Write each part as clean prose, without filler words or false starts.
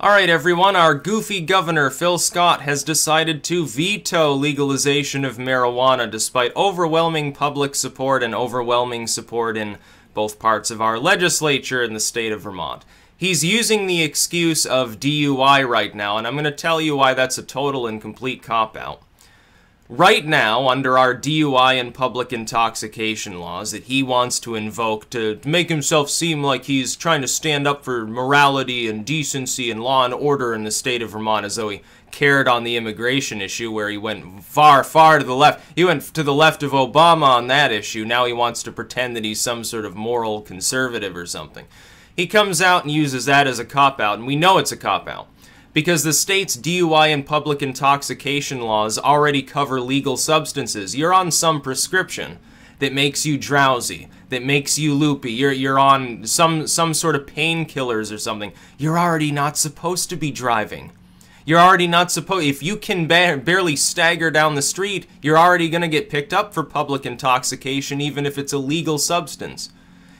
Alright everyone, our goofy governor Phil Scott has decided to veto legalization of marijuana despite overwhelming public support and overwhelming support in both parts of our legislature in the state of Vermont. He's using the excuse of DUI right now, and I'm going to tell you why that's a total and complete cop-out. Right now, under our DUI and public intoxication laws that he wants to invoke to make himself seem like he's trying to stand up for morality and decency and law and order in the state of Vermont, as though he cared on the immigration issue, where he went far, far to the left. He went to the left of Obama on that issue. Now he wants to pretend that he's some sort of moral conservative or something. He comes out and uses that as a cop-out, and we know it's a cop-out, because the state's DUI and public intoxication laws already cover legal substances. You're on some prescription that makes you drowsy, that makes you loopy, you're on some sort of painkillers or something. You're already not supposed to be driving. You're already not supposed, if you can barely stagger down the street, you're already going to get picked up for public intoxication, even if it's a legal substance.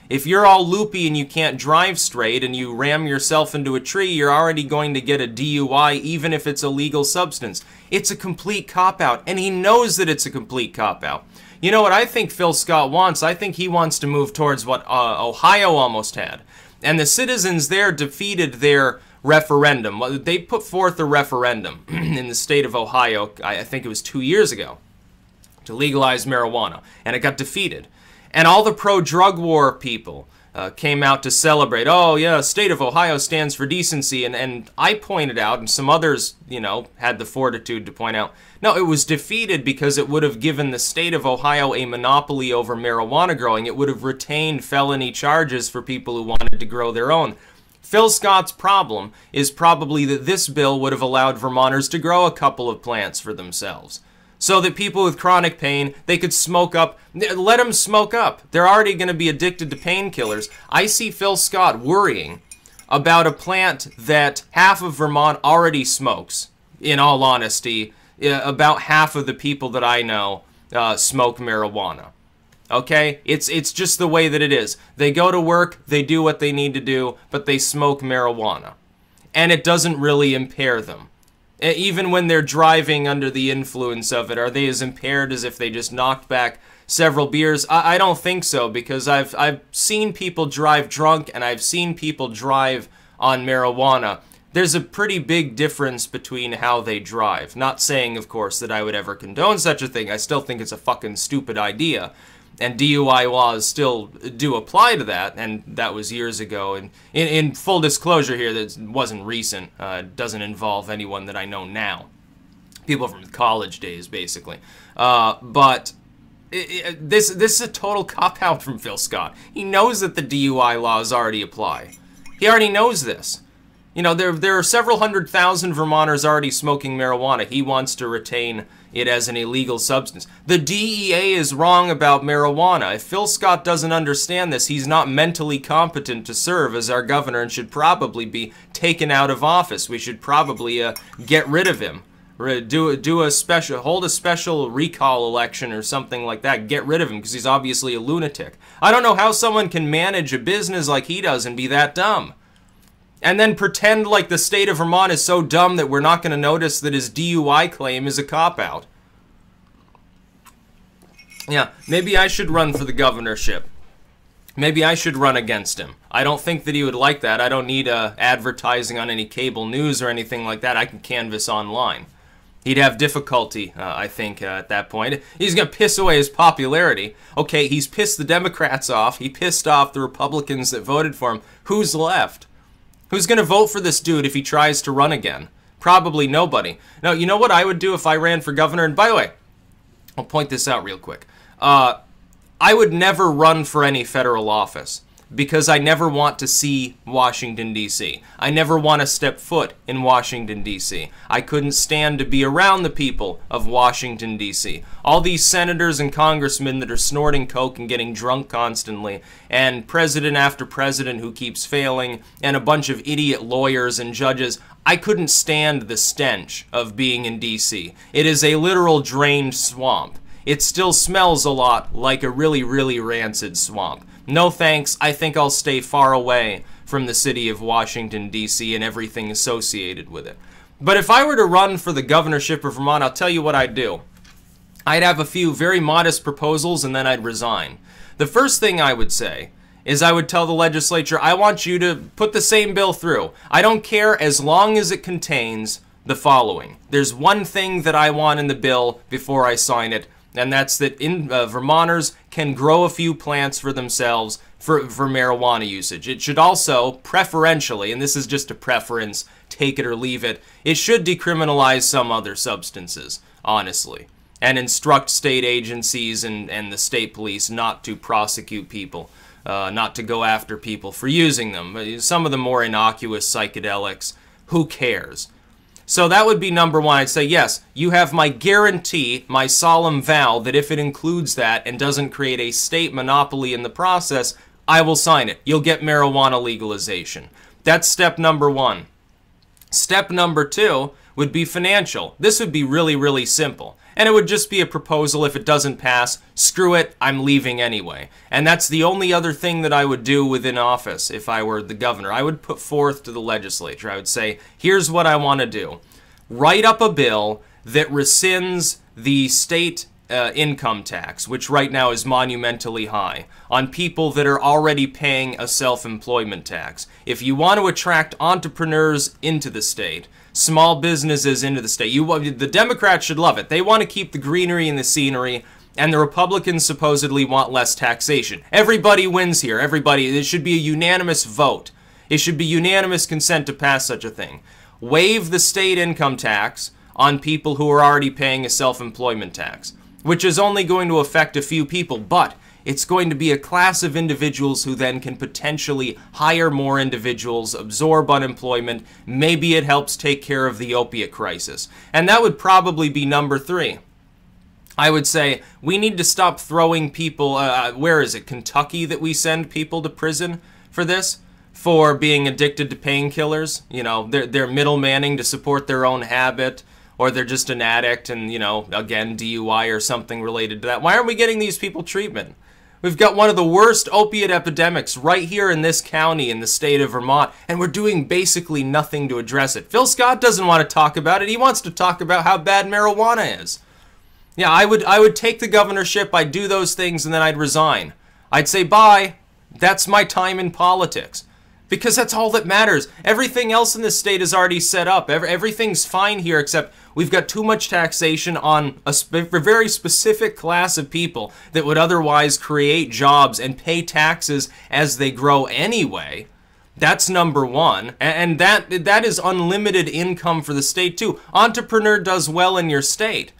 If you're all loopy and you can't drive straight and you ram yourself into a tree, you're already going to get a DUI even if it's a legal substance. It's a complete cop-out, and he knows that it's a complete cop-out. You know what I think Phil Scott wants? I think he wants to move towards what Ohio almost had. And the citizens there defeated their referendum. They put forth a referendum in the state of Ohio, I think it was 2 years ago, to legalize marijuana, and it got defeated. And all the pro-drug war people came out to celebrate. Oh, yeah, state of Ohio stands for decency. And I pointed out, and some others, you know, had the fortitude to point out, no, it was defeated because it would have given the state of Ohio a monopoly over marijuana growing. It would have retained felony charges for people who wanted to grow their own. Phil Scott's problem is probably that this bill would have allowed Vermonters to grow a couple of plants for themselves, so that people with chronic pain, they could smoke up. Let them smoke up. They're already going to be addicted to painkillers. I see Phil Scott worrying about a plant that half of Vermont already smokes. In all honesty, about half of the people that I know smoke marijuana. Okay? It's just the way that it is. They go to work, they do what they need to do, but they smoke marijuana. And it doesn't really impair them. Even when they're driving under the influence of it, are they as impaired as if they just knocked back several beers? I don't think so, because I've seen people drive drunk and I've seen people drive on marijuana. There's a pretty big difference between how they drive. Not saying, of course, that I would ever condone such a thing. I still think it's a fucking stupid idea. And DUI laws still do apply to that, and that was years ago. And in full disclosure here, that wasn't recent. It doesn't involve anyone that I know now. People from college days, basically. But this is a total cop-out from Phil Scott. He knows that the DUI laws already apply. He already knows this. You know, there are several 100,000 Vermonters already smoking marijuana. He wants to retain it as an illegal substance. The DEA is wrong about marijuana. If Phil Scott doesn't understand this, he's not mentally competent to serve as our governor and should probably be taken out of office. We should probably get rid of him. Hold a special recall election or something like that. Get rid of him because he's obviously a lunatic. I don't know how someone can manage a business like he does and be that dumb. And then pretend like the state of Vermont is so dumb that we're not going to notice that his DUI claim is a cop-out. Yeah, maybe I should run for the governorship. Maybe I should run against him. I don't think that he would like that. I don't need advertising on any cable news or anything like that. I can canvass online. He'd have difficulty, I think, at that point. He's going to piss away his popularity. Okay, he's pissed the Democrats off. He pissed off the Republicans that voted for him. Who's left? Who's going to vote for this dude if he tries to run again? Probably nobody. Now, you know what I would do if I ran for governor? And by the way, I'll point this out real quick. I would never run for any federal office because I never want to see Washington, D.C. I never want to step foot in Washington, D.C. I couldn't stand to be around the people of Washington, D.C. All these senators and congressmen that are snorting coke and getting drunk constantly, and president after president who keeps failing, and a bunch of idiot lawyers and judges. I couldn't stand the stench of being in D.C. It is a literal drained swamp. It still smells a lot like a really, really rancid swamp. No thanks, I think I'll stay far away from the city of Washington, D.C. and everything associated with it. But if I were to run for the governorship of Vermont, I'll tell you what I'd do. I'd have a few very modest proposals and then I'd resign. The first thing I would say is I would tell the legislature, I want you to put the same bill through. I don't care as long as it contains the following. There's one thing that I want in the bill before I sign it, and that's that Vermonters can grow a few plants for themselves for marijuana usage. It should also, preferentially, and this is just a preference, take it or leave it, it should decriminalize some other substances, honestly, and instruct state agencies and the state police not to prosecute people, not to go after people for using them. Some of the more innocuous psychedelics, who cares? So that would be number one. I'd say, yes, you have my guarantee, my solemn vow, that if it includes that and doesn't create a state monopoly in the process, I will sign it. You'll get marijuana legalization. That's step number one. Step number two would be financial. This would be really, really simple. And it would just be a proposal. If it doesn't pass, screw it, I'm leaving anyway. And that's the only other thing that I would do within office if I were the governor. I would put forth to the legislature. I would say, here's what I want to do. Write up a bill that rescinds the state income tax, which right now is monumentally high, on people that are already paying a self-employment tax. If you want to attract entrepreneurs into the state, small businesses into the state, the Democrats should love it. They want to keep the greenery and the scenery, and the Republicans supposedly want less taxation. Everybody wins here. Everybody. It should be a unanimous vote. It should be unanimous consent to pass such a thing. Waive the state income tax on people who are already paying a self-employment tax, which is only going to affect a few people, but it's going to be a class of individuals who then can potentially hire more individuals, absorb unemployment. Maybe it helps take care of the opiate crisis. And that would probably be number three. I would say we need to stop throwing people, where is it, Kentucky, that we send people to prison for this? For being addicted to painkillers. You know, they're middlemaning to support their own habit, or they're just an addict and, you know, again, DUI or something related to that. Why aren't we getting these people treatment? We've got one of the worst opiate epidemics right here in this county in the state of Vermont, and we're doing basically nothing to address it. Phil Scott doesn't want to talk about it. He wants to talk about how bad marijuana is. Yeah, I would take the governorship, I'd do those things, and then I'd resign. I'd say, bye. That's my time in politics. Because that's all that matters. Everything else in this state is already set up. Everything's fine here, except we've got too much taxation on a very specific class of people that would otherwise create jobs and pay taxes as they grow anyway. That's number one. And that is unlimited income for the state, too. Entrepreneur does well in your state.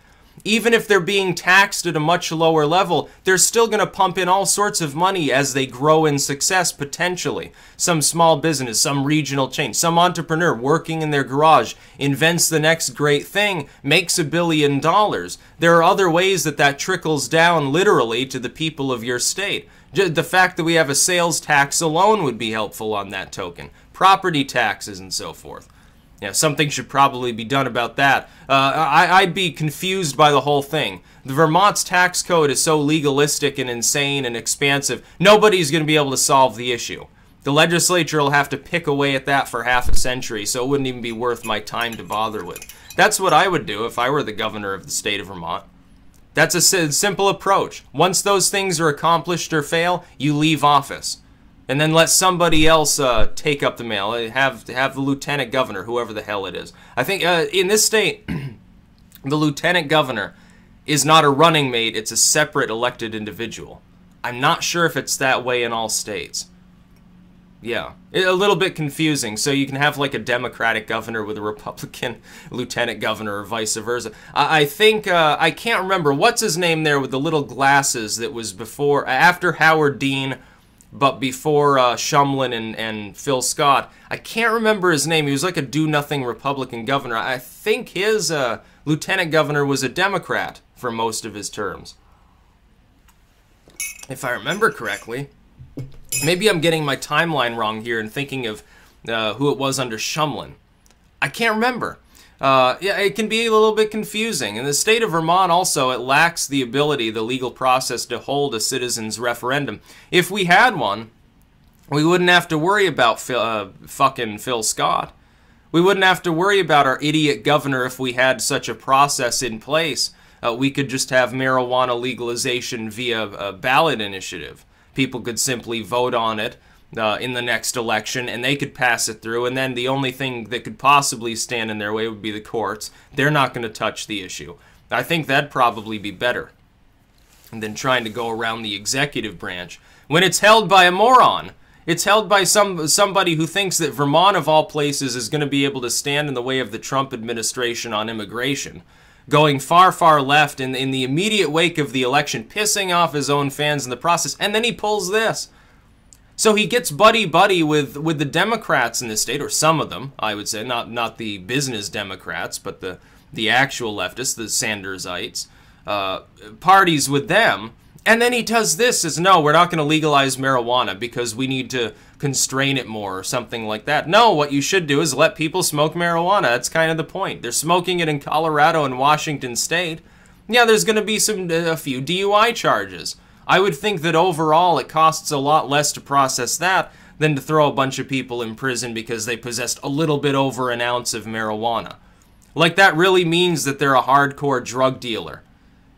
Even if they're being taxed at a much lower level, they're still going to pump in all sorts of money as they grow in success, potentially. Some small business, some regional chain, some entrepreneur working in their garage invents the next great thing, makes $1 billion. There are other ways that trickles down literally to the people of your state. The fact that we have a sales tax alone would be helpful on that token. Property taxes and so forth. Yeah, something should probably be done about that. I'd be confused by the whole thing. The Vermont's tax code is so legalistic and insane and expansive, nobody's going to be able to solve the issue. The legislature will have to pick away at that for half a century, so it wouldn't even be worth my time to bother with. That's what I would do if I were the governor of the state of Vermont. That's a simple approach. Once those things are accomplished or fail, you leave office. And then let somebody else take up the mail. Have the lieutenant governor, whoever the hell it is. I think in this state, the lieutenant governor is not a running mate. It's a separate elected individual. I'm not sure if it's that way in all states. Yeah, a little bit confusing. So you can have like a Democratic governor with a Republican lieutenant governor or vice versa. I think, I can't remember, what's his name there with the little glasses that was after Howard Dean, but before Shumlin and Phil Scott. I can't remember his name. He was like a do-nothing Republican governor. I think his lieutenant governor was a Democrat for most of his terms, if I remember correctly. Maybe I'm getting my timeline wrong here and thinking of who it was under Shumlin. I can't remember. Yeah, it can be a little bit confusing. In the state of Vermont also, it lacks the ability, the legal process, to hold a citizen's referendum. If we had one, We wouldn't have to worry about fucking Phil Scott. We wouldn't have to worry about our idiot governor if we had such a process in place. We could just have marijuana legalization via a ballot initiative. People could simply vote on it in the next election, and they could pass it through, and then the only thing that could possibly stand in their way would be the courts. They're not going to touch the issue. I think that'd probably be better than trying to go around the executive branch when it's held by a moron. It's held by somebody who thinks that Vermont, of all places, is going to be able to stand in the way of the Trump administration on immigration, going far, far left in the immediate wake of the election, pissing off his own fans in the process, and then he pulls this. So he gets buddy-buddy with the Democrats in this state, or some of them, I would say, not the business Democrats, but the actual leftists, the Sandersites, parties with them. And then he does this, says, no, we're not going to legalize marijuana because we need to constrain it more or something like that. No, what you should do is let people smoke marijuana. That's kind of the point. They're smoking it in Colorado and Washington State. Yeah, there's going to be a few DUI charges. I would think that overall it costs a lot less to process that than to throw a bunch of people in prison because they possessed a little bit over an ounce of marijuana. Like, that really means that they're a hardcore drug dealer.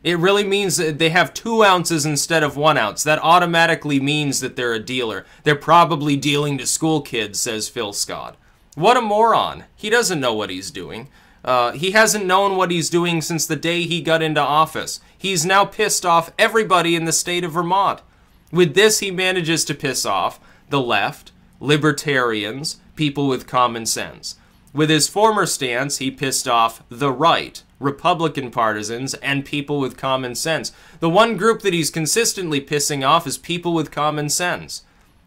It really means that they have 2 ounces instead of 1 ounce. That automatically means that they're a dealer. They're probably dealing to school kids, says Phil Scott. What a moron. He doesn't know what he's doing. He hasn't known what he's doing since the day he got into office. He's now pissed off everybody in the state of Vermont. With this, he manages to piss off the left, libertarians, people with common sense. With his former stance, he pissed off the right, Republican partisans, and people with common sense. The one group that he's consistently pissing off is people with common sense.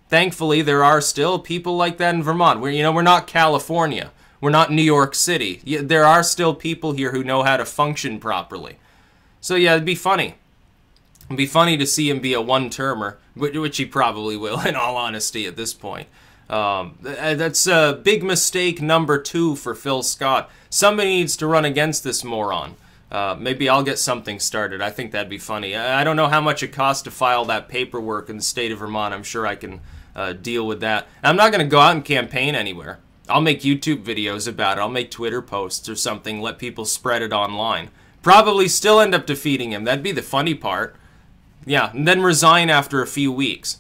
Thankfully, there are still people like that in Vermont. We're not California. We're not New York City. There are still people here who know how to function properly. So yeah, it'd be funny. It'd be funny to see him be a one-termer, which he probably will, in all honesty, at this point. That's a big mistake number 2 for Phil Scott. Somebody needs to run against this moron. Maybe I'll get something started. I think that'd be funny. I don't know how much it costs to file that paperwork in the state of Vermont. I'm sure I can deal with that. I'm not going to go out and campaign anywhere. I'll make YouTube videos about it. I'll make Twitter posts or something, let people spread it online. Probably still end up defeating him. That'd be the funny part. Yeah, and then resign after a few weeks.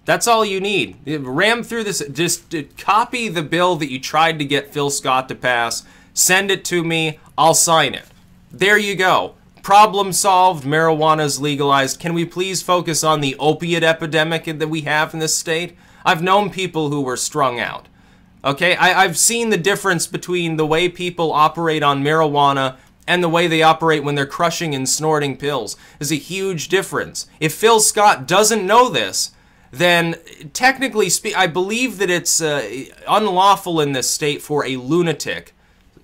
That's all you need. Ram through this. Just copy the bill that you tried to get Phil Scott to pass. Send it to me. I'll sign it. There you go. Problem solved. Marijuana's legalized. Can we please focus on the opiate epidemic that we have in this state? I've known people who were strung out. Okay, I've seen the difference between the way people operate on marijuana and the way they operate when they're crushing and snorting pills. There's a huge difference. If Phil Scott doesn't know this, then technically I believe that it's unlawful in this state for a lunatic,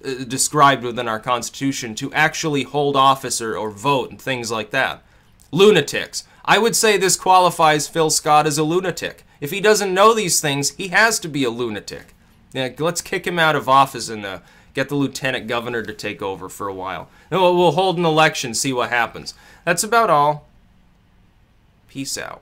described within our Constitution, to actually hold office or vote and things like that. Lunatics. I would say this qualifies Phil Scott as a lunatic. If he doesn't know these things, he has to be a lunatic. Yeah, let's kick him out of office and get the lieutenant governor to take over for a while. We'll hold an election, see what happens. That's about all. Peace out.